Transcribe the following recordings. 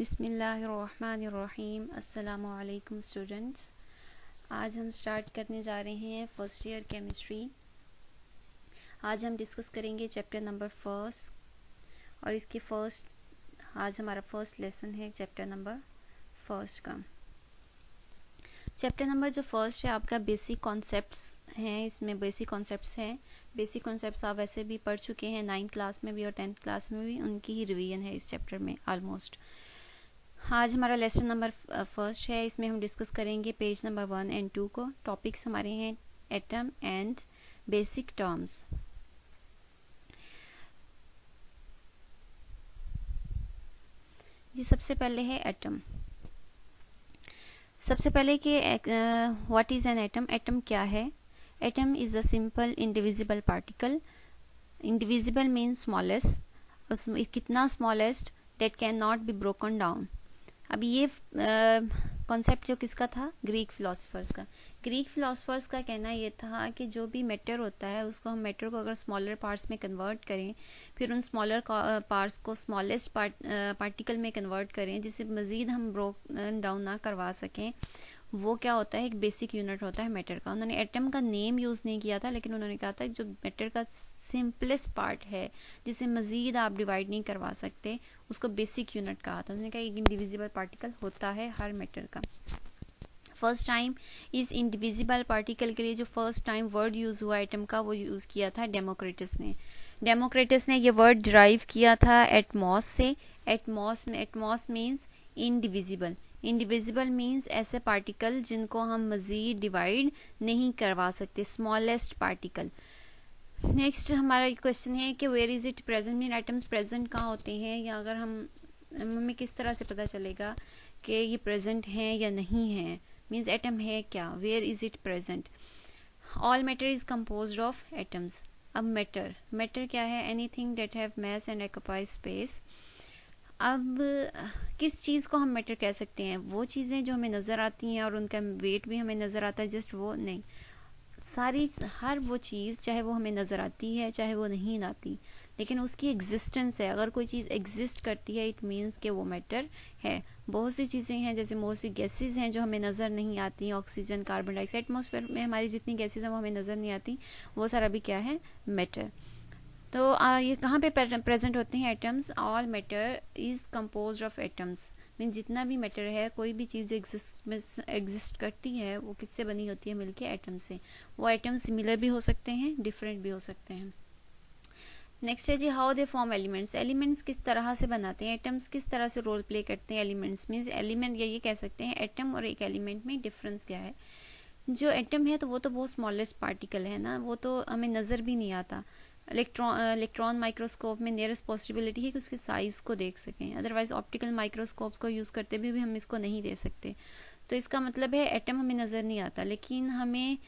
बिस्मिल्लाहिर्रहमानिर्रहीम। अस्सलामु अलैकुम स्टूडेंट्स। आज हम स्टार्ट करने जा रहे हैं फर्स्ट ईयर केमिस्ट्री। आज हम डिस्कस करेंगे चैप्टर नंबर फर्स्ट और इसके आज हमारा फर्स्ट लेसन है चैप्टर नंबर फर्स्ट का। चैप्टर नंबर जो फर्स्ट है आपका बेसिक कॉन्सेप्ट्स हैं। इसमें बेसिक कॉन्सेप्ट्स हैं। बेसिक कॉन्सेप्ट्स आप वैसे भी पढ़ चुके हैं 9th क्लास में भी और 10th क्लास में भी, उनकी ही रिवीजन है इस चैप्टर में ऑलमोस्ट। आज हमारा लेसन नंबर फर्स्ट है। इसमें हम डिस्कस करेंगे पेज नंबर 1 और 2 को। टॉपिक्स हमारे हैं एटम एंड बेसिक टर्म्स। जी सबसे पहले है एटम। सबसे पहले कि what is an atom. Atom क्या है? Atom is a simple indivisible particle. Indivisible means smallest. कितना smallest? That can not be broken down. अब ये कॉन्सेप्ट जो किसका था? ग्रीक फिलोसफर्स का। ग्रीक फिलोसफर्स का कहना ये था कि जो भी मैटर होता है उसको हम मैटर को अगर स्मॉलर पार्ट्स में कन्वर्ट करें, फिर उन स्मॉलर पार्ट्स को स्मॉलेस्ट पार्टिकल में कन्वर्ट करें जिसे मज़ीद हम ब्रोक डाउन ना करवा सकें, वो क्या होता है? एक बेसिक यूनिट होता है मैटर का। उन्होंने एटम का नेम यूज़ नहीं किया था, लेकिन उन्होंने कहा था जो मैटर का सिंपलेस्ट पार्ट है जिसे मज़ीद आप डिवाइड नहीं करवा सकते, उसको बेसिक यूनिट कहा था। उन्होंने कहा एक इंडिविजिबल पार्टिकल होता है हर मैटर का। फर्स्ट टाइम इस इंडिविजिबल पार्टिकल के लिए जो फर्स्ट टाइम वर्ड यूज़ हुआ एटम का, वो यूज़ किया था डेमोक्रिटस ने। डेमोक्रिटस ने ये वर्ड डिराइव किया था एटमॉस से। Atmos means indivisible. Indivisible means ऐसे पार्टिकल जिनको हम मज़ीद डिवाइड नहीं करवा सकते, स्मॉलेस्ट पार्टिकल। नेक्स्ट हमारा क्वेश्चन है कि where is it present. Mean atoms present कहाँ होते हैं, या अगर हमें किस तरह से पता चलेगा कि ये प्रेजेंट हैं या नहीं हैं। मीन्स एटम है क्या, where is it present. All matter is composed of atoms. अब मैटर क्या है? Anything that have mass and occupy space. अब किस चीज़ को हम मैटर कह सकते हैं? वो चीज़ें जो हमें नज़र आती हैं और उनका वेट भी हमें नज़र आता है, जस्ट वो नहीं, हर वो चीज़, चाहे वो हमें नज़र आती है चाहे वो नहीं आती, लेकिन उसकी एग्जिस्टेंस है। अगर कोई चीज़ एग्जिस्ट करती है इट मीन्स कि वो मैटर है। बहुत सी चीज़ें हैं, जैसे बहुत सी गैसेस हैं जो हमें नज़र नहीं आती, ऑक्सीजन, कार्बन डाइऑक्साइड। एटमॉस्फेयर में हमारी जितनी गैसेस हैं वो हमें नज़र नहीं आती, वो सारा भी क्या है? मैटर। तो ये कहाँ पे प्रेजेंट होते हैं atoms? All matter is composed of atoms. Mean जितना भी मैटर है, कोई भी चीज़ जो एग्जिस्ट करती है, वो किससे बनी होती है? मिलके एटम से। वो एटम सिमिलर भी हो सकते हैं, डिफरेंट भी हो सकते हैं। नेक्स्ट है जी how they form elements. Elements किस तरह से बनाते हैं? एटम्स किस तरह से रोल प्ले करते हैं? एलिमेंट्स मीन्स एलिमेंट, या ये कह सकते हैं एटम और एक एलिमेंट में डिफरेंस क्या है। जो एटम है तो वो तो बहुत स्मॉलेस्ट पार्टिकल है ना, वो तो हमें नज़र भी नहीं आता। इलेक्ट्रॉन माइक्रोस्कोप में नियरेस्ट पॉसिबिलिटी है कि उसके साइज़ को देख सकें, अदरवाइज ऑप्टिकल माइक्रोस्कोप्स को यूज़ करते भी हम इसको नहीं दे सकते। तो इसका मतलब है एटम हमें नज़र नहीं आता, लेकिन हमें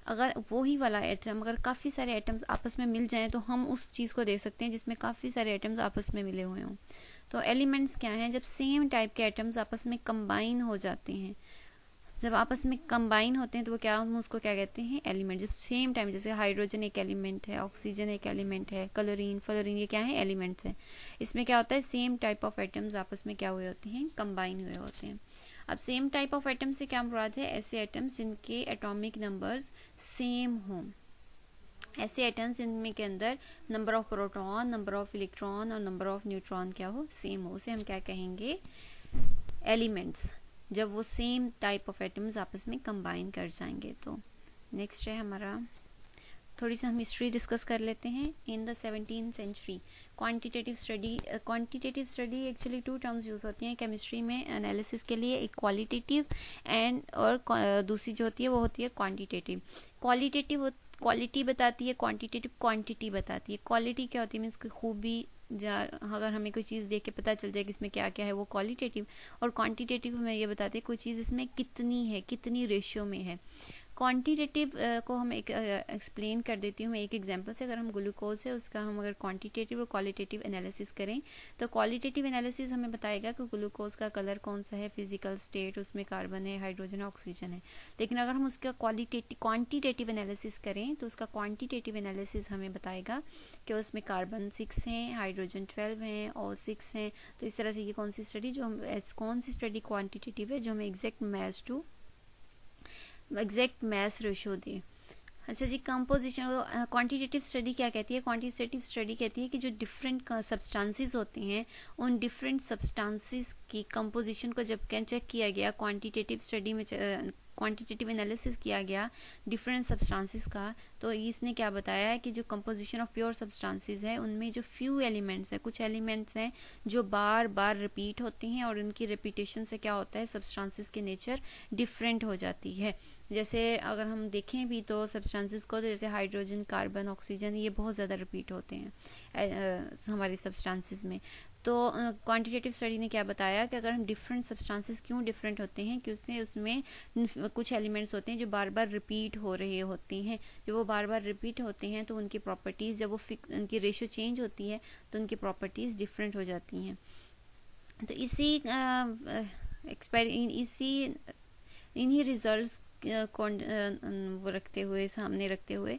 अगर वही वाला एटम, अगर काफ़ी सारे एटम्स आपस में मिल जाएं तो हम उस चीज़ को देख सकते हैं जिसमें काफ़ी सारे एटम्स आपस में मिले हुए हों। तो एलिमेंट्स क्या हैं? जब सेम टाइप के एटम्स आपस में कंबाइन हो जाते हैं, जब आपस में कंबाइन होते हैं तो वो क्या, हम उसको क्या कहते हैं? एलिमेंट। जब सेम टाइम, जैसे हाइड्रोजन एक एलिमेंट है, ऑक्सीजन एक एलिमेंट है, क्लोरीन, फ्लोरीन, ये क्या है? एलिमेंट्स हैं। इसमें क्या होता है? सेम टाइप ऑफ एटम्स आपस में क्या हुए होते हैं? कंबाइन हुए होते हैं। अब सेम टाइप ऑफ एटम से क्या मुराद है? ऐसे एटम्स जिनके एटॉमिक नंबर्स सेम हों। ऐसे एटम्स जिनमें के अंदर number of proton, number of electron और नंबर ऑफ न्यूट्रॉन क्या हो? सेम हो। उसे हम क्या कहेंगे? एलिमेंट्स। जब वो सेम टाइप ऑफ एटम्स आपस में कंबाइन कर जाएंगे तो। नेक्स्ट है हमारा, थोड़ी सी हम हिस्ट्री डिस्कस कर लेते हैं। In the 17th century quantitative study actually 2 terms use होती हैं केमिस्ट्री में एनालिसिस के लिए, एक क्वालिटेटिव एंड और दूसरी जो होती है वो होती है क्वांटिटेटिव। क्वालिटेटिव क्वालिटी बताती है, क्वांटिटेटिव क्वांटिटी बताती है। क्वालिटी क्या होती है? मीन्स की खूबी, अगर हमें कोई चीज़ देख के पता चल जाए कि इसमें क्या क्या है, वो क्वालिटेटिव। और क्वांटिटेटिव हमें ये बताते हैं कोई चीज़ इसमें कितनी है, कितनी रेशियो में है। क्वांटिटेटिव को हम एक एक्सप्लेन कर देती हूँ मैं एक एग्जांपल से। अगर हम ग्लूकोज है उसका हम अगर क्वांटिटेटिव और क्वालिटेटिव एनालिसिस करें तो क्वालिटेटिव एनालिसिस हमें बताएगा कि ग्लूकोज का कलर कौन सा है, फिजिकल स्टेट, उसमें कार्बन है, हाइड्रोजन है, ऑक्सीजन है। लेकिन अगर हम उसका क्वांटिटेटिव एनालिसिस करें तो उसका क्वांटिटेटिव एनालिसिस हमें बताएगा कि उसमें कार्बन 6 हैं, हाइड्रोजन 12 हैं और 6 हैं। तो इस तरह से ये कौन सी स्टडी क्वांटिटेटिव है जो हमें एग्जैक्ट मैस रेशो दे। अच्छा जी, कंपोजिशन क्वांटिटेटिव स्टडी क्या कहती है? क्वांटिटेटिव स्टडी कहती है कि जो डिफरेंट सब्सटेंसेस होते हैं उन डिफरेंट सब्सटेंसेस की कंपोजिशन को जब चेक किया गया, क्वांटिटेटिव स्टडी में क्वांटिटेटिव एनालिसिस किया गया डिफरेंट सब्सटेंसेस का, तो इसने क्या बताया है कि जो कंपोजिशन ऑफ प्योर सब्सटेंसेस है उनमें जो फ्यू एलिमेंट्स हैं, कुछ एलिमेंट्स हैं जो बार बार रिपीट होते हैं और उनकी रिपीटेशन से क्या होता है, सब्सटेंसेस की नेचर डिफरेंट हो जाती है। जैसे अगर हम देखें भी तो सब्सटेंसेस को, तो जैसे हाइड्रोजन, कार्बन, ऑक्सीजन, ये बहुत ज़्यादा रिपीट होते हैं हमारी सब्सटेंसेस में। तो क्वांटिटेटिव स्टडी ने क्या बताया कि अगर हम डिफरेंट सब्सटेंसेस क्यों डिफरेंट होते हैं, क्योंकि उसमें कुछ एलिमेंट्स होते हैं जो बार बार रिपीट हो रहे होते हैं। जो वो बार बार रिपीट होते हैं तो उनकी प्रॉपर्टीज़, जब वो उनकी रेशियो चेंज होती है तो उनकी प्रॉपर्टीज़ डिफरेंट हो जाती हैं। तो इन्हीं रिजल्ट्स वो रखते हुए, सामने रखते हुए,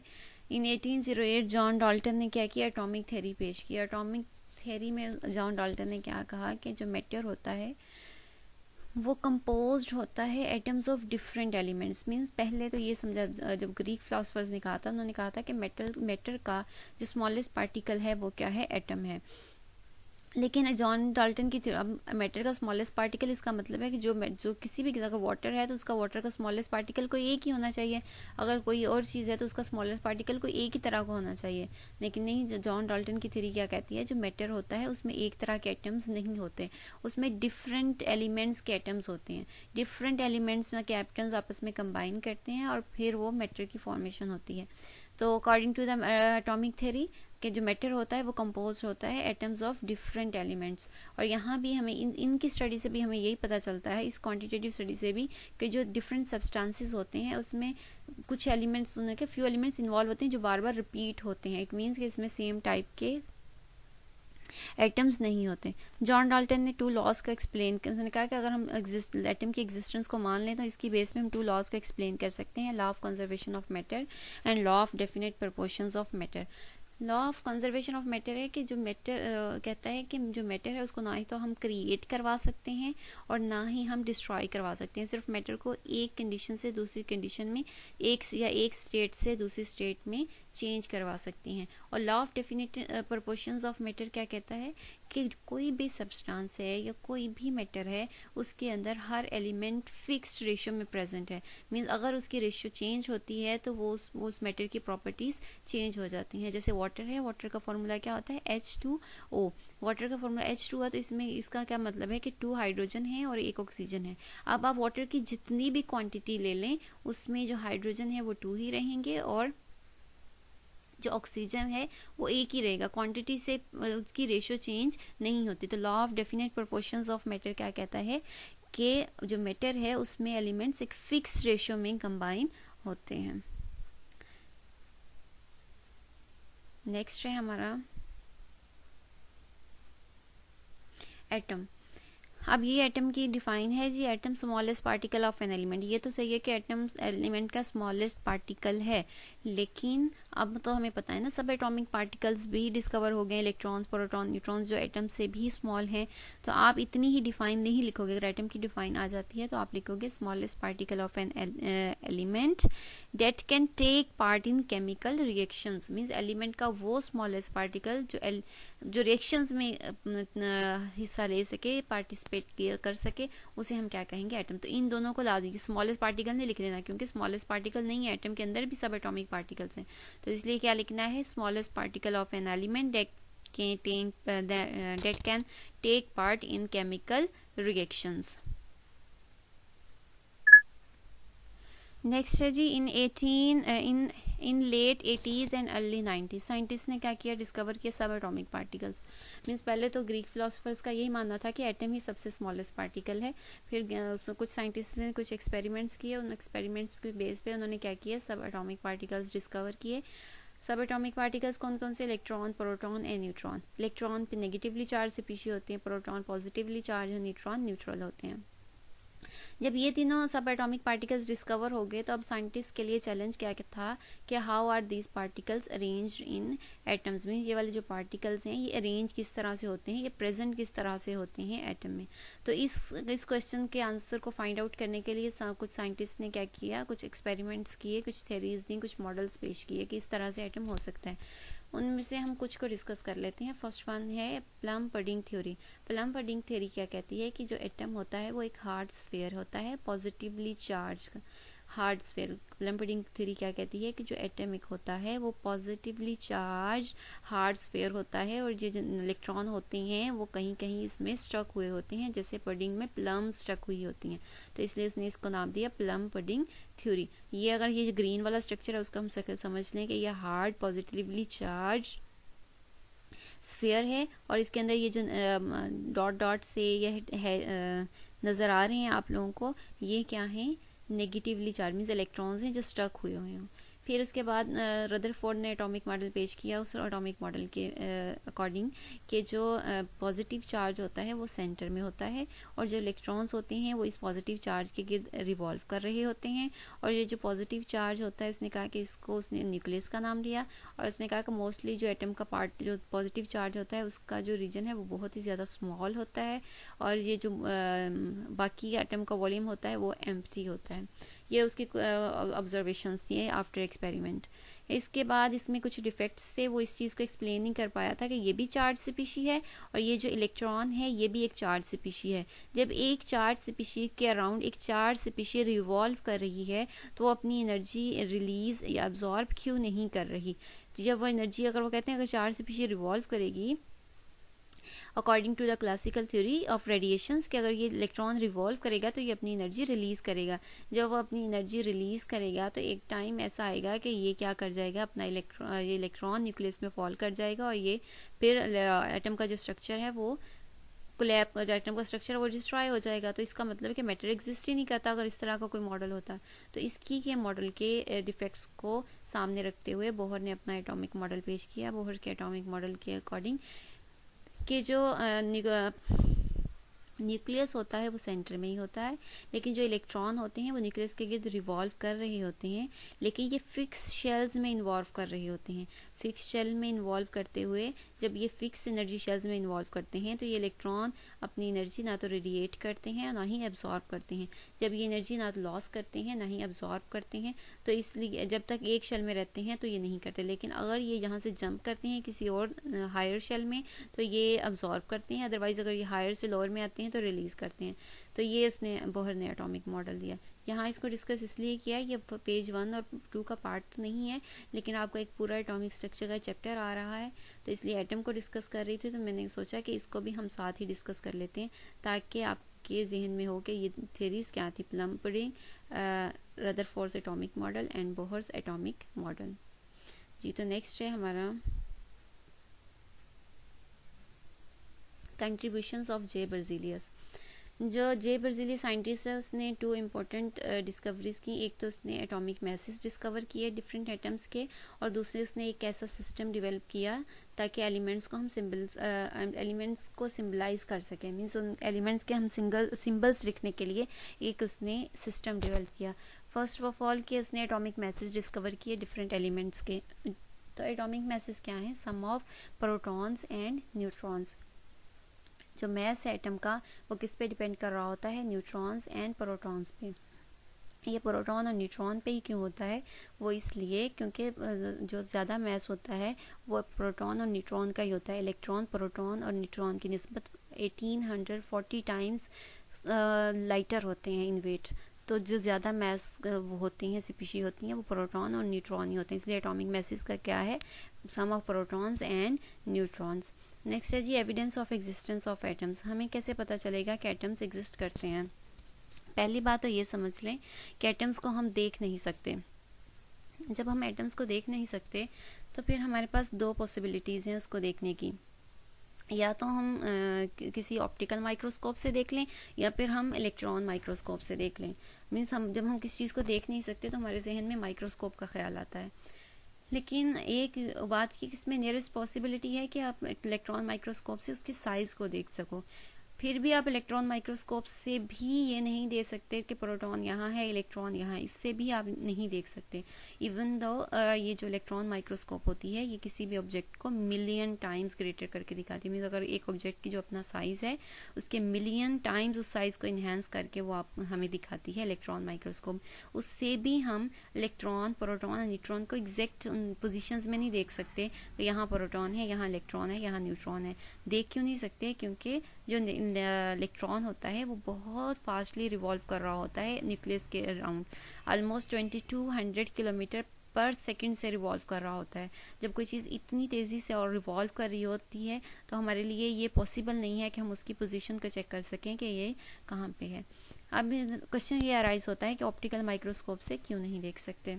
इन 1808 जॉन डाल्टन ने क्या किया, एटॉमिक थ्योरी पेश किया। एटॉमिक थ्योरी में जॉन डाल्टन ने क्या कहा कि जो मैटर होता है वो कंपोज्ड होता है atoms of different elements. Means पहले तो ये समझा, जब ग्रीक फिलोसफर्स ने कहा था, उन्होंने कहा था कि मैटर का जो स्मॉलेस्ट पार्टिकल है वो क्या है, एटम है। लेकिन जॉन डाल्टन की मैटर का स्मॉलेस्ट पार्टिकल, इसका मतलब है कि जो किसी भी, अगर वाटर है तो उसका वाटर का स्मॉलेस्ट पार्टिकल कोई एक ही होना चाहिए, अगर कोई और चीज़ है तो उसका स्मॉलेस्ट पार्टिकल कोई एक ही तरह का होना चाहिए। लेकिन नहीं, जॉन डाल्टन की थ्योरी क्या कहती है, जो मैटर होता है उसमें एक तरह के एटम्स नहीं होते, उसमें डिफरेंट एलिमेंट्स के एटम्स होते हैं। डिफरेंट एलिमेंट्स में के एटम्स आपस में कंबाइन करते हैं और फिर वो मैटर की फॉर्मेशन होती है। तो according to the atomic theory कि जो मैटर होता है वो कंपोज होता है एटम्स ऑफ डिफरेंट एलिमेंट्स। और यहाँ भी हमें इनकी स्टडी से भी हमें यही पता चलता है, इस क्वांटिटेटिव स्टडी से भी, कि जो डिफरेंट सब्सटेंसेस होते हैं उसमें कुछ एलिमेंट्स, उनके फ्यू एलिमेंट्स इन्वॉल्व होते हैं जो बार बार रिपीट होते हैं। इट मीन्स कि इसमें सेम टाइप के एटम्स नहीं होते। जॉन डाल्टन ने 2 लॉज को एक्सप्लेन किया। उसने कहा कि अगर हम एटम की एग्जिस्टेंस को मान लें तो इसकी बेस पे हम 2 लॉज को एक्सप्लेन कर सकते हैं, law of conservation of matter and law of definite proportions of matter. Law of conservation of matter है कि जो मैटर कहता है कि जो मैटर है उसको ना ही तो हम क्रिएट करवा सकते हैं और ना ही हम डिस्ट्रॉय करवा सकते हैं। सिर्फ मैटर को एक कंडीशन से दूसरी कंडीशन में, एक स्टेट से दूसरी स्टेट में चेंज करवा सकते हैं। और law of definite proportions of matter क्या कहता है कि कोई भी सब्सटेंस है या कोई भी मैटर है उसके अंदर हर एलिमेंट फिक्स्ड रेशियो में प्रेजेंट है। मीन्स अगर उसकी रेशियो चेंज होती है तो वो उस मैटर की प्रॉपर्टीज़ चेंज हो जाती हैं। जैसे वाटर है, वाटर का फॉर्मूला क्या होता है, H2O। वाटर का फॉर्मूला H2 है तो इसमें इसका क्या मतलब है कि 2 हाइड्रोजन है और 1 ऑक्सीजन है। अब आप वाटर की जितनी भी क्वांटिटी ले लें उसमें जो हाइड्रोजन है वो 2 ही रहेंगे और जो ऑक्सीजन है वो एक ही रहेगा, क्वांटिटी से उसकी रेशियो चेंज नहीं होती। तो law of definite proportions of matter क्या कहता है कि जो मैटर है उसमें एलिमेंट्स एक फिक्स रेशियो में कंबाइन होते हैं। नेक्स्ट है हमारा एटम। अब ये एटम की डिफाइन है जी, atom smallest particle of an element. ये तो सही है कि एटम एलिमेंट का स्मॉलेस्ट पार्टिकल है, लेकिन अब तो हमें पता है ना सब एटॉमिक पार्टिकल्स भी डिस्कवर हो गए, इलेक्ट्रॉन्स, प्रोटॉन, न्यूट्रॉन्स जो एटम से भी स्मॉल हैं। तो आप इतनी ही डिफाइन नहीं लिखोगे, अगर एटम की डिफाइन आ जाती है तो आप लिखोगे smallest particle of an element that can take part in chemical reactions. Means element का वो स्मॉलेस्ट पार्टिकल जो रिएक्शंस में हिस्सा ले सके, पार्टिसिपेट कर सके, उसे हम क्या कहेंगे, एटम। तो इन दोनों को लाजिमी स्मॉलेस्ट पार्टिकल नहीं लिख देना, क्योंकि स्मॉलेस्ट पार्टिकल नहीं है, एटम के अंदर भी सब एटॉमिक पार्टिकल्स हैं। तो इसलिए क्या लिखना है, smallest particle of an element that can take part in chemical reactions. Next है जी, in in late 80s and early 90s scientist ने क्या किया, डिस्कवर किया सब एटॉमिक पार्टिकल्स। मीन्स पहले तो ग्रीक फिलोसफर्स का यही मानना था कि एटम ही सबसे स्मॉलेस्ट पार्टिकल है। फिर कुछ साइंटिस्ट ने कुछ एक्सपेरिमेंट्स किए, उन एक्सपेरिमेंट्स के बेस पे उन्होंने क्या किया, सब एटॉमिक पार्टिकल्स डिस्कवर किए। सब एटॉमिक पार्टिकल्स कौन कौन से, electron, proton and neutron. Electron पे नेगेटिवली चार्ज स्पीशीज होती हैं, प्रोटॉन पॉजिटिवली चार्ज और न्यूट्रॉन न्यूट्रल होते हैं। जब ये तीनों सब एटॉमिक पार्टिकल्स डिस्कवर हो गए तो अब साइंटिस्ट के लिए चैलेंज क्या था कि how are these particles arranged in atoms. Means ये वाले जो पार्टिकल्स हैं ये अरेंज किस तरह से होते हैं, ये प्रेजेंट किस तरह से होते हैं एटम में। तो इस क्वेश्चन के आंसर को फाइंड आउट करने के लिए कुछ साइंटिस्ट ने क्या किया, कुछ एक्सपेरिमेंट्स किए, कुछ थ्योरीज दी, कुछ मॉडल्स पेश किए कि इस तरह से एटम हो सकता है। उनमें से हम कुछ को डिस्कस कर लेते हैं। फर्स्ट वन है plum pudding theory. Plum pudding theory क्या कहती है कि जो एटम होता है वो एक हार्ड स्फीयर होता है, positively charge hard sphere. Plum pudding theory क्या कहती है कि जो एटमिक होता है वो पॉजिटिवली चार्ज हार्ड स्फीयर होता है और जो इलेक्ट्रॉन होते हैं वो कहीं कहीं इसमें स्टक हुए होते हैं, जैसे पडिंग में प्लम स्टक हुई होती हैं, तो इसलिए इसने इसको नाम दिया प्लम पडिंग थ्योरी। ये अगर ये ग्रीन वाला स्ट्रक्चर है उसको हम समझ लें कि ये हार्ड पॉजिटिवली चार्ज स्फीयर है और इसके अंदर ये जो डॉट डॉट से ये है नज़र आ रहे हैं आप लोगों को, ये क्या है, नेगेटिवली चार्ज मीन्स इलेक्ट्रॉन्स हैं जो स्टक हुए हुए हों। फिर उसके बाद रदरफोर्ड ने एटॉमिक मॉडल पेश किया। उस एटॉमिक मॉडल के अकॉर्डिंग कि जो पॉजिटिव चार्ज होता है वो सेंटर में होता है और जो इलेक्ट्रॉन्स होते हैं वो इस पॉजिटिव चार्ज के गिर्द रिवॉल्व कर रहे होते हैं। और ये जो पॉजिटिव चार्ज होता है उसने कहा कि इसको उसने न्यूक्लियस का नाम दिया और उसने कहा कि मोस्टली जो एटम का पार्ट जो पॉजिटिव चार्ज होता है उसका जो रीजन है वो बहुत ही ज़्यादा स्मॉल होता है और ये जो बाकी एटम का वॉल्यूम होता है वो एम्प्टी होता है। ये उसके ऑब्जर्वेशंस थे आफ्टर एक्सपेरिमेंट। इसके बाद इसमें कुछ डिफेक्ट्स थे, वो इस चीज़ को एक्सप्लेन नहीं कर पाया था कि ये भी चार्ज स्पीशी है और ये जो इलेक्ट्रॉन है ये भी एक चार्ज स्पीशी है। जब एक चार्ज स्पीशी के अराउंड एक चार्ज स्पीशी रिवॉल्व कर रही है तो वो अपनी एनर्जी रिलीज या अब्जॉर्ब क्यों नहीं कर रही। तो जब वो एनर्जी अगर वो कहते हैं अगर चार्ज स्पीशी रिवॉल्व करेगी according to the classical theory of radiations कि अगर ये इलेक्ट्रॉन रिवॉल्व करेगा तो ये अपनी एनर्जी रिलीज़ करेगा। जब वो अपनी एनर्जी रिलीज़ करेगा तो एक टाइम ऐसा आएगा कि ये क्या कर जाएगा, अपना ये इलेक्ट्रॉन न्यूक्लियस में फॉल कर जाएगा और ये फिर एटम का जो स्ट्रक्चर है वो कोलैप, एटम का स्ट्रक्चर वो डिस्ट्रॉय हो जाएगा। तो इसका मतलब है कि मैटर एग्जिस्ट ही नहीं करता अगर इस तरह का कोई मॉडल होता। तो इसकी के मॉडल के डिफेक्ट्स को सामने रखते हुए बोहर ने अपना एटॉमिक मॉडल पेश किया। बोहर के एटॉमिक मॉडल के अकॉर्डिंग कि जो न्यूक्लियस होता है वो सेंटर में ही होता है, लेकिन जो इलेक्ट्रॉन होते हैं वो न्यूक्लियस के गिर्द रिवॉल्व कर रहे होते हैं, लेकिन ये फिक्स शेल्स में इन्वॉल्व कर रहे होते हैं। फिक्स शेल में इन्वॉल्व करते हुए जब ये फिक्स एनर्जी शेल्स में इन्वॉल्व करते हैं तो ये इलेक्ट्रॉन अपनी एनर्जी ना तो रेडिएट करते हैं ना ही एब्जॉर्ब करते हैं। जब ये एनर्जी ना तो लॉस करते हैं ना ही एब्जॉर्ब करते हैं, तो इसलिए जब तक एक शेल में रहते हैं तो ये नहीं करते, लेकिन अगर ये यहाँ से जंप करते हैं किसी और हायर शेल में तो ये एब्जॉर्ब करते हैं, अदरवाइज अगर ये हायर से लोअर में आते हैं तो रिलीज करते हैं। तो ये उसने बोहर ने एटॉमिक मॉडल दिया। यहाँ इसको डिस्कस इसलिए किया, ये पेज 1 और 2 का पार्ट तो नहीं है, लेकिन आपको एक पूरा एटॉमिक स्ट्रक्चर का चैप्टर आ रहा है, तो इसलिए एटम को डिस्कस कर रही थी तो मैंने सोचा कि इसको भी हम साथ ही डिस्कस कर लेते हैं ताकि आपके जहन में हो कि ये थ्योरीज क्या थी, plum pudding, Rutherford's atomic model and Bohr's atomic model. जी तो नेक्स्ट है हमारा कंट्रीब्यूशंस ऑफ जे बर्ज़िलियस। जो जे बर्ज़िलियस साइंटिस्ट है उसने 2 इम्पोर्टेंट डिस्कवरीज की। एक तो उसने एटॉमिक मैसेज डिस्कवर किए डिफरेंट एटम्स के, और दूसरे उसने एक ऐसा सिस्टम डेवलप किया ताकि एलिमेंट्स को हम एलिमेंट्स को सिम्बलाइज कर सकें। मीन्स उन एलिमेंट्स के हम सिंबल्स लिखने के लिए एक उसने सिस्टम डेवलप किया। फर्स्ट ऑफ ऑल कि उसने एटॉमिक मैसेज डिस्कवर किए डिफरेंट एलिमेंट्स के। तो एटॉमिक मैसेज क्या है, sum of protons and neutrons. जो मैस है एटम का वो किस पे डिपेंड कर रहा होता है, न्यूट्रॉन्स एंड प्रोटॉन्स पे। ये प्रोटॉन और न्यूट्रॉन पे ही क्यों होता है, वो इसलिए क्योंकि जो ज़्यादा मैस होता है वो प्रोटॉन और न्यूट्रॉन का ही होता है। इलेक्ट्रॉन प्रोटॉन और न्यूट्रॉन की निस्बत 1840 टाइम्स लाइटर होते हैं इन वेट। तो जो ज़्यादा मैस वो होती हैं स्पीशी होती हैं वो प्रोटॉन और न्यूट्रॉन ही होते हैं, इसलिए एटॉमिक मैसेज का क्या है, sum of protons and neutrons. Next है जी evidence of existence of atoms. हमें कैसे पता चलेगा कि एटम्स एग्जिस्ट करते हैं। पहली बात तो ये समझ लें कि एटम्स को हम देख नहीं सकते। जब हम एटम्स को देख नहीं सकते तो फिर हमारे पास दो पॉसिबिलिटीज़ हैं उसको देखने की, या तो हम किसी ऑप्टिकल माइक्रोस्कोप से देख लें या फिर हम इलेक्ट्रॉन माइक्रोस्कोप से देख लें। मीन्स हम जब हम किसी चीज़ को देख नहीं सकते तो हमारे जहन में माइक्रोस्कोप का ख्याल आता है। लेकिन एक बात की इसमें नियरेस्ट पॉसिबिलिटी है कि आप इलेक्ट्रॉन माइक्रोस्कोप से उसके साइज़ को देख सको। फिर भी आप इलेक्ट्रॉन माइक्रोस्कोप से भी ये नहीं दे सकते कि प्रोटॉन यहाँ है, इलेक्ट्रॉन यहाँ है, इससे भी आप नहीं देख सकते। इवन दो ये जो इलेक्ट्रॉन माइक्रोस्कोप होती है ये किसी भी ऑब्जेक्ट को मिलियन टाइम्स ग्रेटर करके दिखाती है। मीन्स अगर एक ऑब्जेक्ट की जो अपना साइज़ है उसके मिलियन टाइम्स उस साइज़ को इन्हेंस करके वो आप हमें दिखाती है इलेक्ट्रॉन माइक्रोस्कोप। उससे भी हम इलेक्ट्रॉन, प्रोटॉन और न्यूट्रॉन को एग्जैक्ट पोजिशंस में नहीं देख सकते तो यहाँ प्रोटॉन है, यहाँ इलेक्ट्रॉन है, यहाँ न्यूट्रॉन है। देख क्यों नहीं सकते? क्योंकि जो इलेक्ट्रॉन होता है वो बहुत फास्टली रिवॉल्व कर रहा होता है न्यूक्लियस के अराउंड, ऑलमोस्ट 2200 किलोमीटर पर सेकंड से रिवॉल्व कर रहा होता है। जब कोई चीज़ इतनी तेज़ी से और रिवॉल्व कर रही होती है तो हमारे लिए ये पॉसिबल नहीं है कि हम उसकी पोजीशन को चेक कर सकें कि ये कहाँ पे है। अब क्वेश्चन ये अराइज होता है कि ऑप्टिकल माइक्रोस्कोप से क्यों नहीं देख सकते।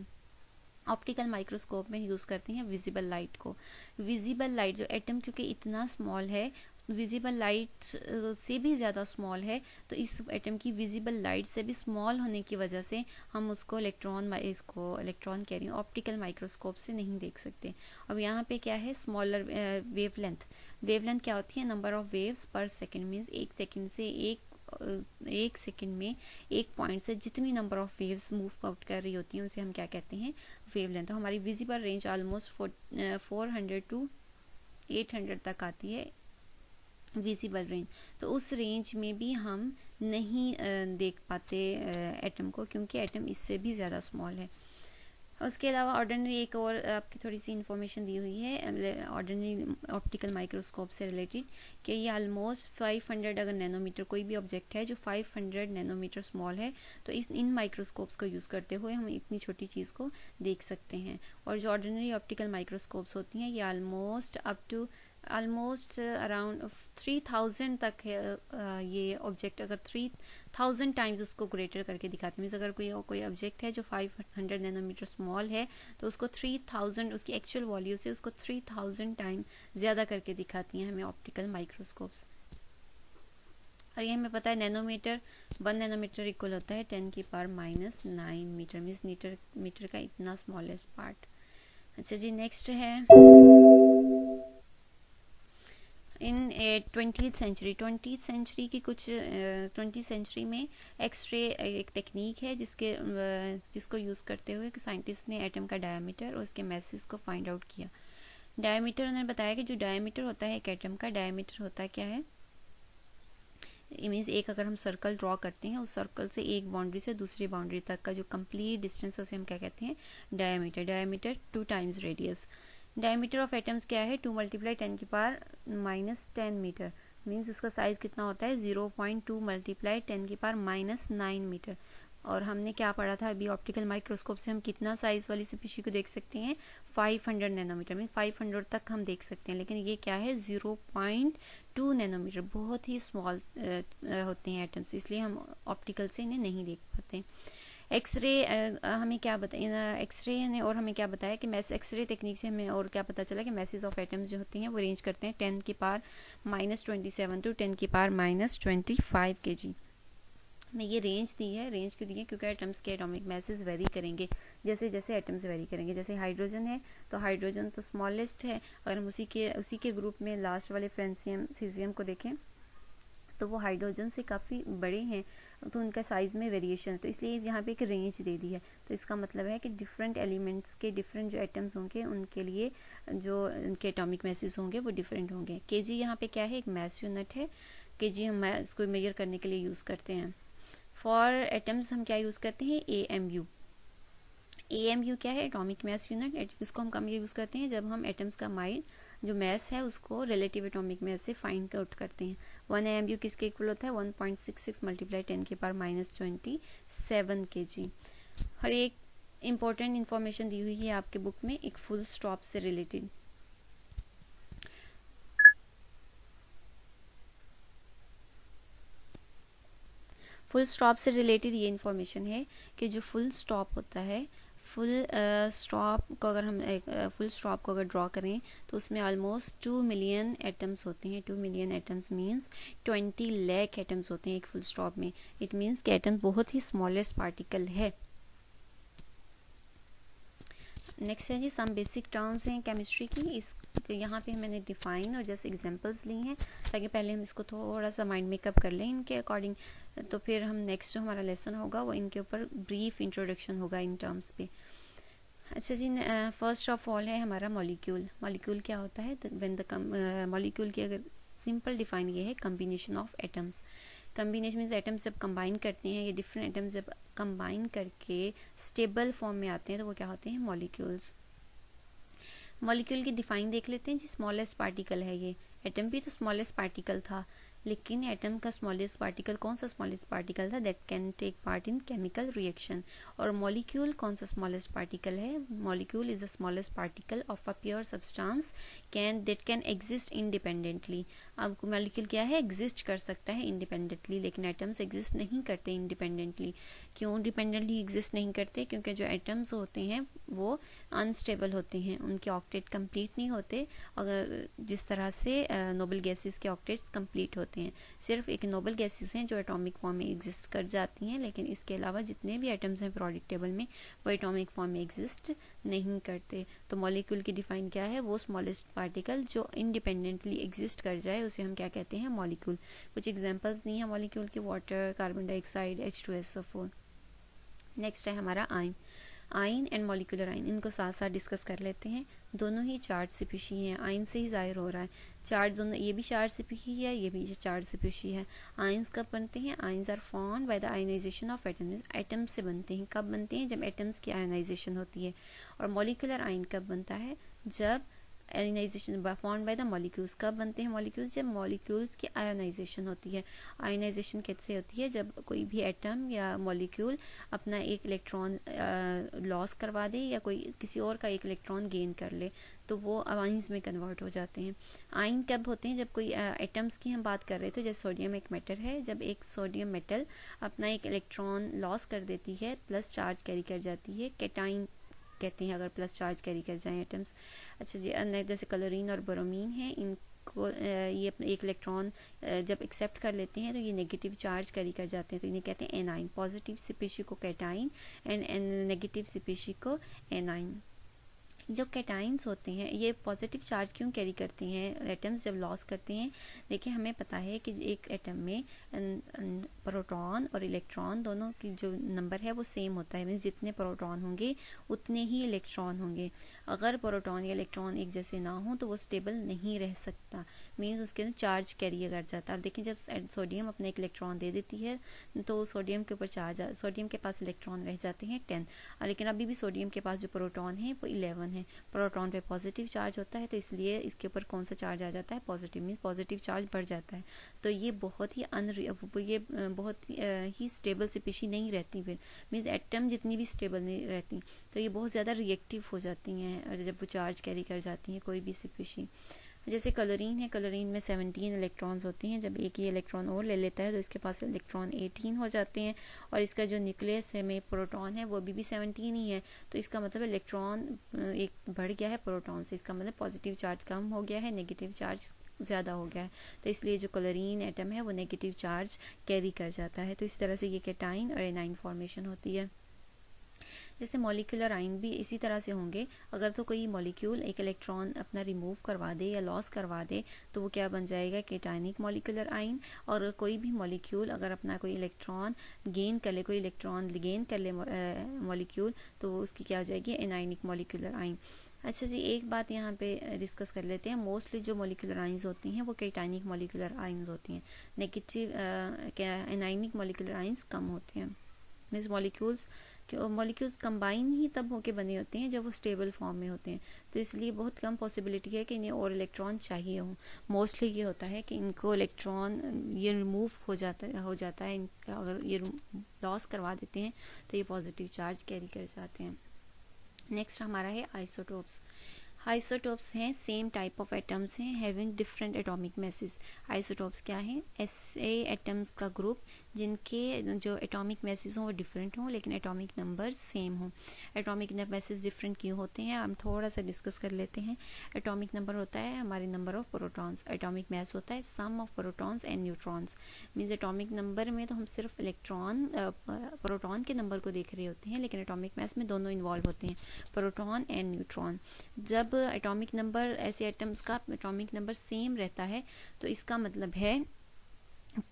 ऑप्टिकल माइक्रोस्कोप में यूज़ करते हैं विजिबल लाइट को। विजिबल लाइट जो एटम क्योंकि इतना स्मॉल है, विजिबल लाइट से भी ज़्यादा स्मॉल है, तो इस एटम की विजिबल लाइट से भी स्मॉल होने की वजह से हम उसको इलेक्ट्रॉन कह रही हूँ ऑप्टिकल माइक्रोस्कोप से नहीं देख सकते। अब यहाँ पे क्या है, स्मॉलर वेवलेंथ। वेवलेंथ क्या होती है? नंबर ऑफ वेव्स पर सेकेंड। मीन्स एक सेकंड में एक पॉइंट से जितनी number of waves move out कर रही होती हैं उसे हम क्या कहते हैं? वेवलेंथ। तो हमारी विजिबल रेंज ऑलमोस्ट 400 to 800 तक आती है विजिबल रेंज। तो उस रेंज में भी हम नहीं देख पाते एटम को, क्योंकि एटम इससे भी ज़्यादा स्मॉल है। उसके अलावा ऑर्डिनरी एक और आपकी थोड़ी सी इन्फॉर्मेशन दी हुई है ऑर्डिनरी ऑप्टिकल माइक्रोस्कोप से रिलेटेड कि ये ऑलमोस्ट 500 अगर नैनोमीटर कोई भी ऑब्जेक्ट है जो 500 नैनोमीटर स्मॉल है तो इन माइक्रोस्कोप्स को यूज़ करते हुए हम इतनी छोटी चीज़ को देख सकते हैं। और जो ऑर्डिनरी ऑप्टिकल माइक्रोस्कोप्स होती हैं ये ऑलमोस्ट अराउंड 3000 तक है। ये ऑब्जेक्ट अगर 3000 टाइम्स उसको ग्रेटर करके दिखाते हैं। मीन्स अगर कोई ऑब्जेक्ट है जो 500 नैनोमीटर स्मॉल है तो उसको 3000 उसकी एक्चुअल वॉल्यू से उसको 3000 टाइम ज़्यादा करके दिखाती हैं हमें ऑप्टिकल माइक्रोस्कोप्स। और ये हमें पता है नैनोमीटर 1 नैनोमीटर इक्वल होता है 10⁻⁹ मीटर। मीन्स मीटर का इतना स्मॉलेस्ट पार्ट। अच्छा जी, नेक्स्ट है इन 20th सेंचुरी की कुछ 20th सेंचुरी में एक्सरे एक टेक्निक है जिसको यूज़ करते हुए साइंटिस्ट ने एटम का डायमीटर और उसके मैसेज को फाइंड आउट किया। डायमीटर उन्होंने बताया कि जो डायमीटर होता है एक एटम का, डायमीटर होता क्या है? मीन्स एक अगर हम सर्कल ड्रॉ करते हैं उस सर्कल से एक बाउंड्री से दूसरी बाउंड्री तक का जो कंप्लीट डिस्टेंस है उसे हम क्या कहते हैं? Diameter. Diameter 2 times radius. Diameter of atoms क्या है? 2 × 10⁻⁻10 मीटर। मीन्स उसका साइज कितना होता है? 0.2 × 10⁻⁹ मीटर। और हमने क्या पढ़ा था अभी? ऑप्टिकल माइक्रोस्कोप से हम कितना साइज वाली स्पीशी को देख सकते हैं? 500 नैनोमीटर। मीन 500 तक हम देख सकते हैं, लेकिन ये क्या है? 0.2 नैनोमीटर। बहुत ही स्मॉल होते हैं एटम्स, इसलिए हम ऑप्टिकल से इन्हें नहीं देख पाते। एक्सरे हमें क्या बताया? एक्सरे ने और हमें क्या बताया कि एक्सरे टेक्निक से हमें और क्या पता चला कि मैसेज ऑफ एटम्स जो होती हैं वो रेंज करते हैं 10⁻⁻27 to 10⁻⁻25 kg में। ये रेंज दी है। रेंज क्यों दी है? क्योंकि एटम्स के एटॉमिक मैसेज वेरी करेंगे जैसे जैसे एटम्स वेरी करेंगे। जैसे हाइड्रोजन है तो हाइड्रोजन तो स्मॉलेस्ट है, अगर हम उसी के ग्रुप में लास्ट वाले फ्रेंसियम सीजियम को देखें तो वो हाइड्रोजन से काफ़ी बड़े हैं, तो उनका साइज़ में वेरिएशन है। तो इसलिए यहाँ पे एक रेंज दे दी है। तो इसका मतलब है कि डिफरेंट एलिमेंट्स के डिफरेंट जो एटम्स होंगे उनके लिए जो उनके एटॉमिक मैसेज होंगे वो डिफरेंट होंगे। केजी यहाँ पे क्या है? एक मैस यूनिट है। केजी हम इसको मेजर करने के लिए यूज़ करते हैं। फॉर एटम्स हम क्या यूज़ करते हैं? AMU। AMU क्या है? Atomic mass unit. इसको हम कम यूज़ करते हैं जब हम एटम्स का जो मैस है उसको रिलेटिव एटॉमिक मैस से फाइंड आउट करते हैं। 1 AMU किसके इक्वल होता है? 1.66 × 10⁻⁻27 kg। और एक इम्पॉर्टेंट इन्फॉर्मेशन दी हुई है आपके बुक में एक फुल स्टॉप से रिलेटेड। फुल स्टॉप से रिलेटेड ये इन्फॉर्मेशन है कि जो फुल स्टॉप होता है फुल स्टॉप को अगर हम एक फुल स्टॉप को अगर ड्रॉ करें तो उसमें ऑलमोस्ट 2 मिलियन एटम्स होते हैं। 2 million atoms means 20 lakh atoms होते हैं एक फुल स्टॉप में। इट मीन्स कि एटम बहुत ही स्मॉलेस्ट पार्टिकल है। नेक्स्ट है जी सम बेसिक टर्म्स हैं केमिस्ट्री की। इस यहाँ पे मैंने डिफाइन और जैसे एग्जांपल्स ली हैं ताकि पहले हम इसको थोड़ा सा माइंड मेकअप कर लें इनके अकॉर्डिंग, तो फिर हम नेक्स्ट जो हमारा लेसन होगा वो इनके ऊपर ब्रीफ इंट्रोडक्शन होगा इन टर्म्स पे। अच्छा जी, फर्स्ट ऑफ ऑल है हमारा मॉलिक्यूल। मॉलिक्यूल क्या होता है? व्हेन द मॉलिक्यूल की अगर सिंपल डिफाइन ये है combination of atoms. Combination means atoms जब कंबाइन करते हैं, ये डिफरेंट एटम्स जब कंबाइन करके स्टेबल फॉर्म में आते हैं तो वो क्या होते हैं? मॉलिक्यूल्स। मॉलिक्यूल की डिफाइन देख लेते हैं जी। स्मॉलेस्ट पार्टिकल है ये। एटम भी तो स्मॉलेस्ट पार्टिकल था, लेकिन एटम का स्मॉलेस्ट पार्टिकल कौन सा स्मॉलेस्ट पार्टिकल था? That can take part in chemical reaction. और मॉलिक्यूल कौन सा स्मॉलेस्ट पार्टिकल है? Molecule is the smallest particle of a pure substance that can exist independently. अब मॉलिक्यूल क्या है? एग्जिस्ट कर सकता है इंडिपेंडेंटली, लेकिन एटम्स एग्जिस्ट नहीं करते इंडिपेंडेंटली। क्यों इंडिपेंडेंटली एग्जिस्ट नहीं करते? क्योंकि जो एटम्स होते हैं वो अनस्टेबल होते हैं, उनके ऑक्टेट कंप्लीट नहीं होते। अगर जिस तरह से नोबल गैसेस के ऑक्टेट्स कंप्लीट होते हैं, सिर्फ एक नोबल गैसेस हैं जो एटॉमिक फॉर्म में एग्जिस्ट कर जाती हैं, लेकिन इसके अलावा जितने भी एटम्स हैं पीरियोडिक टेबल में वो एटॉमिक फॉर्म में एग्जिस्ट नहीं करते। तो मॉलिक्यूल की डिफाइन क्या है? वो स्मॉलेस्ट पार्टिकल जो इंडिपेंडेंटली एग्जिस्ट कर जाए उसे हम क्या कहते हैं? मॉलिक्यूल। कुछ एग्जांपल्स दी हैं मॉलिक्यूल की, water, carbon dioxide, H2SO4। Next है हमारा ion. Ion and molecular ion, इनको साथ साथ डिस्कस कर लेते हैं। दोनों ही चार्ज स्पीशी हैं, आयन से ही जाहिर हो रहा है। चार्ज दोनों, ये भी चार्ज स्पीशी है, ये भी चार्ज स्पीशी है। आयंस कब बनते हैं? Ions are formed by the ionization of atoms. Atoms से बनते हैं। कब बनते हैं? जब एटम्स की आयनाइजेशन होती है। और मॉलिक्यूलर आयन कब बनता है? जब ionization formed by the molecules. कब बनते हैं मॉलिक्यूल्स? जब मॉलिक्यूल्स की आयनाइजेशन होती है। आयनाइजेशन कैसे होती है? जब कोई भी एटम या मॉलिक्यूल अपना एक इलेक्ट्रॉन लॉस करवा दे या कोई किसी और का एक इलेक्ट्रॉन गेन कर ले तो वो आयंस में कन्वर्ट हो जाते हैं। आयन कब होते हैं? जब कोई एटम्स की हम बात कर रहे थे, जैसे सोडियम एक मेटल है, जब एक सोडियम मेटल अपना एक इलेक्ट्रॉन लॉस कर देती है, प्लस चार्ज कैरी कर जाती है, कैटाइन कहते हैं अगर प्लस चार्ज कैरी कर जाएं एटम्स। अच्छा जी, जैसे क्लोरीन और ब्रोमीन है, इनको ये अपना एक इलेक्ट्रॉन जब एक्सेप्ट कर लेते हैं तो ये नेगेटिव चार्ज कैरी कर जाते हैं, तो इन्हें कहते हैं एनाइन। पॉजिटिव स्पीशी को कैटाइन एंड नेगेटिव स्पीशी को एनाइन। जो कैटाइंस होते हैं ये पॉजिटिव चार्ज क्यों कैरी करते हैं? एटम्स जब लॉस करते हैं, देखिए हमें पता है कि एक एटम में प्रोटॉन और इलेक्ट्रॉन दोनों की जो नंबर है वो सेम होता है। मीन्स जितने प्रोटॉन होंगे उतने ही इलेक्ट्रॉन होंगे। अगर प्रोटॉन या इलेक्ट्रॉन एक जैसे ना हो तो वो स्टेबल नहीं रह सकता, मीन्स उसके अंदर चार्ज कैरी कर जाता है। अब देखिए जब सोडियम अपना एक इलेक्ट्रॉन दे देती है तो सोडियम के ऊपर चार्ज, सोडियम के पास इलेक्ट्रॉन रह जाते हैं 10, लेकिन अभी भी सोडियम के पास जो प्रोटॉन है वो 11 है। प्रोटॉन पे पॉजिटिव चार्ज होता है तो इसलिए इसके ऊपर कौन सा चार्ज आ जाता है? पॉजिटिव, मीन्स पॉजिटिव चार्ज बढ़ जाता है। तो ये बहुत ही स्टेबल स्पीशी नहीं रहती, फिर मीन्स एटम जितनी भी स्टेबल नहीं रहती, तो ये बहुत ज़्यादा रिएक्टिव हो जाती हैं और जब वो चार्ज कैरी कर जाती हैं कोई भी स्पीशी। जैसे क्लोरीन है, क्लोरीन में 17 इलेक्ट्रॉन्स होते हैं। जब एक ही इलेक्ट्रॉन और ले लेता है तो इसके पास इलेक्ट्रॉन 18 हो जाते हैं और इसका जो न्यूक्लियस है में प्रोटॉन है वो भी 17 ही है। तो इसका मतलब इलेक्ट्रॉन एक बढ़ गया है प्रोटॉन से, इसका मतलब पॉजिटिव चार्ज कम हो गया है, नेगेटिव चार्ज ज़्यादा हो गया है। तो इसलिए जो क्लोरीन एटम है वो नेगेटिव चार्ज कैरी कर जाता है। तो इस तरह से ये कैटाइन और एनाइन फॉर्मेशन होती है। जैसे मॉलिक्यूलर आयन भी इसी तरह से होंगे। अगर तो कोई मॉलिक्यूल एक इलेक्ट्रॉन अपना रिमूव करवा दे या लॉस करवा दे तो वो क्या बन जाएगा? Cationic molecular ion. और कोई भी मॉलिक्यूल अगर अपना कोई इलेक्ट्रॉन गेन कर ले, कोई इलेक्ट्रॉन गेन कर ले मॉलिक्यूल, तो उसकी क्या हो जाएगी? Anionic molecular ion. अच्छा जी, एक बात यहाँ पे डिस्कस कर लेते हैं। मोस्टली जो मॉलिक्यूलर आयंस होती हैं वो कैटायनिक मॉलिक्यूलर आयंस होती हैं। नेगेटिव एनायनिक मॉलिक्यूलर आयंस कम होते हैं। मीन्स मॉलिक्यूल्स कंबाइन ही तब होके बने होते हैं जब वो स्टेबल फॉर्म में होते हैं, तो इसलिए बहुत कम पॉसिबिलिटी है कि इन्हें और इलेक्ट्रॉन चाहिए हो। मोस्टली ये होता है कि इनको इलेक्ट्रॉन ये रिमूव हो जाता है। अगर ये लॉस करवा देते हैं तो ये पॉजिटिव चार्ज कैरी कर जाते हैं। नेक्स्ट हमारा है आइसोटोप्स। आइसोटोप्स हैं सेम टाइप ऑफ एटम्स हैं having different atomic message. Isotopes क्या हैं? ऐसे एटम्स का ग्रुप जिनके जो एटॉमिक मैसेज हों वो डिफरेंट हों लेकिन एटॉमिक नंबर सेम हों। एटॉमिक मैसेज डिफरेंट क्यों होते हैं हम थोड़ा सा डिस्कस कर लेते हैं। एटॉमिक नंबर होता है हमारे number of protons, atomic mass होता है sum of protons and neutrons. Means atomic number में तो हम सिर्फ इलेक्ट्रॉन प्रोटॉन के नंबर को देख रहे होते हैं लेकिन एटॉमिक मैस में दोनों इन्वॉल्व होते हैं, प्रोटॉन एंड न्यूट्रॉन। जब एटॉमिक नंबर ऐसे एटम्स का एटॉमिक नंबर सेम रहता है तो इसका मतलब है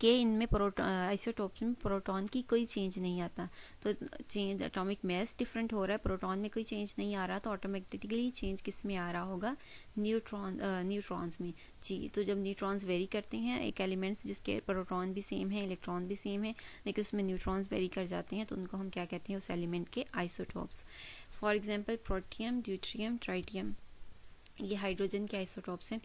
कि इनमें आइसोटोप्स में प्रोटॉन की कोई चेंज नहीं आता। तो चेंज एटॉमिक मैस डिफरेंट हो रहा है, प्रोटॉन में कोई चेंज नहीं आ रहा तो ऑटोमेटिकली चेंज किस में आ रहा होगा? न्यूट्रॉन्स में। जी, तो जब न्यूट्रॉन्स वेरी करते हैं एक एलिमेंट्स जिसके प्रोटॉन भी सेम है इलेक्ट्रॉन भी सेम है लेकिन उसमें न्यूट्रॉन्स वेरी कर जाते हैं तो उनको हम क्या कहते हैं? उस एलिमेंट के isotopes. For example protium, deuterium, tritium, ये हाइड्रोजन के आइसोटोप्स हैं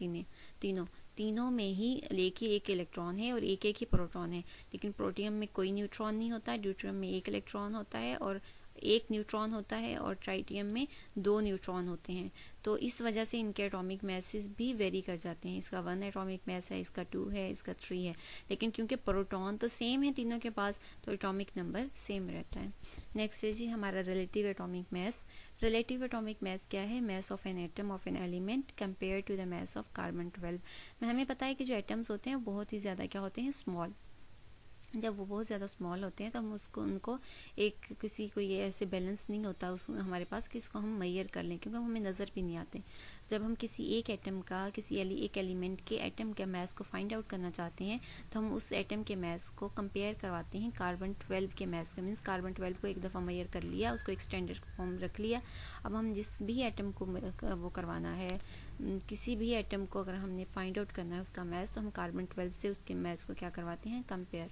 तीनों में ही एक इलेक्ट्रॉन है और एक ही प्रोटॉन है। लेकिन प्रोटियम में कोई न्यूट्रॉन नहीं होता, ड्यूट्रियम में एक इलेक्ट्रॉन होता है और एक न्यूट्रॉन होता है और ट्राइटियम में 2 न्यूट्रॉन होते हैं। तो इस वजह से इनके एटॉमिक मैसेज भी वेरी कर जाते हैं। इसका 1 एटॉमिक मैस है, इसका 2 है, इसका 3 है, लेकिन क्योंकि प्रोटॉन तो सेम है तीनों के पास तो एटॉमिक नंबर सेम रहता है। नेक्स्ट है जी हमारा relative atomic mass. Relative atomic mass क्या है? Mass of an atom of an element compare to the mass of carbon 12। हमें पता है कि जो एटम्स होते हैं वो बहुत ही ज़्यादा क्या होते हैं? स्मॉल। जब वो बहुत ज़्यादा स्मॉल होते हैं तो हम उनको एक किसी को ये ऐसे बैलेंस नहीं होता उस हमारे पास कि इसको हम मेजर कर लें क्योंकि हमें नज़र भी नहीं आते। जब हम किसी एक एटम का एक एलिमेंट के एटम के मैस को फाइंड आउट करना चाहते हैं तो हम उस एटम के मैस को कंपेयर करवाते हैं कार्बन 12 के मैस का। मीन्स कार्बन 12 को एक दफ़ा मेजर कर लिया, उसको एक स्टैंडर्ड फॉर्म रख लिया। अब हम जिस भी एटम को वो करवाना है, किसी भी एटम को अगर हमने फाइंड आउट करना है उसका मैस तो हम कार्बन 12 से उसके मैस को क्या करवाते हैं? कंपेयर।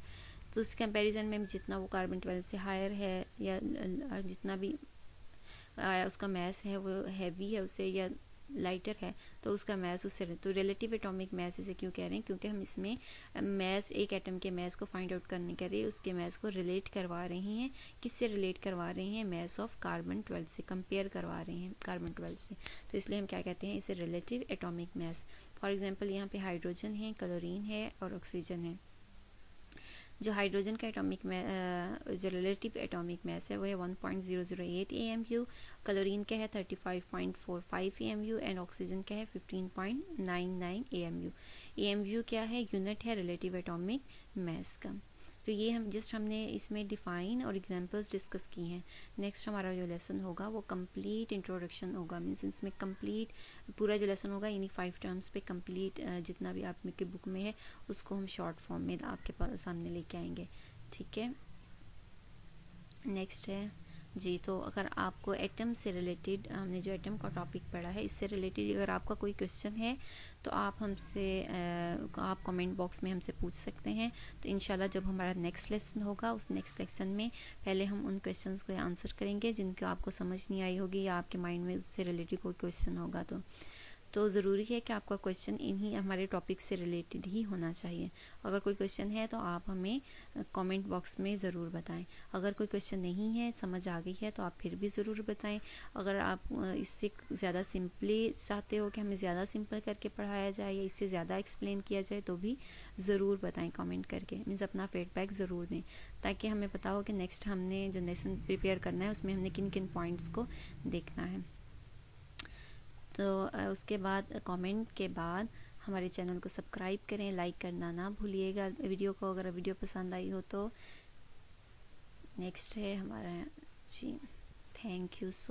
तो उस कंपैरिजन में जितना वो कार्बन 12 से हायर है या जितना भी उसका मैस है वो हैवी है उससे या लाइटर है तो उसका मैस उससे। तो रिलेटिव एटॉमिक मैस इसे क्यों कह रहे हैं? क्योंकि हम इसमें मैस एक एटम के मैस को फाइंड आउट करने के लिए उसके मैस को रिलेट करवा रहे हैं। किससे रिलेट करवा रहे हैं? मैस ऑफ कार्बन 12 से कंपेयर करवा रहे हैं कार्बन 12 से। तो इसलिए हम क्या कहते हैं? इसे relative atomic mess. For example यहाँ पे हाइड्रोजन है, क्लोरीन है और ऑक्सीजन है। जो हाइड्रोजन का जो रिलेटिव एटॉमिक मैस है वो है 1.008 AMU, क्लोरीन का है 35.45 AMU एंड ऑक्सीजन का है 15.99 AMU। AMU क्या है? यूनिट है रिलेटिव एटॉमिक मैस का। तो ये हमने इसमें डिफाइन और एग्जांपल्स डिस्कस की हैं। नेक्स्ट हमारा जो लेसन होगा वो कंप्लीट इंट्रोडक्शन होगा। मीन्स इसमें कंप्लीट पूरा जो लेसन होगा इन्हीं 5 टर्म्स पे कंप्लीट जितना भी आप की बुक में है उसको हम शॉर्ट फॉर्म में आपके सामने लेके आएंगे। ठीक है, नेक्स्ट है जी। तो अगर आपको एटम से रिलेटेड हमने जो एटम का टॉपिक पढ़ा है इससे रिलेटेड अगर आपका कोई क्वेश्चन है तो आप आप कमेंट बॉक्स में हमसे पूछ सकते हैं। तो इंशाल्लाह जब हमारा नेक्स्ट लेसन होगा उस नेक्स्ट लेसन में पहले हम उन क्वेश्चंस को आंसर करेंगे जिनको आपको समझ नहीं आई होगी या आपके माइंड में उससे रिलेटेड कोई क्वेश्चन होगा। तो ज़रूरी है कि आपका क्वेश्चन इन्हीं हमारे टॉपिक से रिलेटेड ही होना चाहिए। अगर कोई क्वेश्चन है तो आप हमें कमेंट बॉक्स में ज़रूर बताएं। अगर कोई क्वेश्चन नहीं है, समझ आ गई है तो आप फिर भी ज़रूर बताएं। अगर आप इससे ज़्यादा सिंपली चाहते हो कि हमें ज़्यादा सिंपल करके पढ़ाया जाए या इससे ज़्यादा एक्सप्लेन किया जाए तो भी ज़रूर बताएं कमेंट करके। मीन्स अपना फीडबैक ज़रूर दें ताकि हमें पता हो कि नेक्स्ट हमने जो लेसन प्रिपेयर करना है उसमें हमने किन किन पॉइंट्स को देखना है। तो उसके बाद कमेंट के बाद हमारे चैनल को सब्सक्राइब करें, लाइक करना ना भूलिएगा वीडियो को अगर वीडियो पसंद आई हो तो। नेक्स्ट है हमारा जी, थैंक यू सो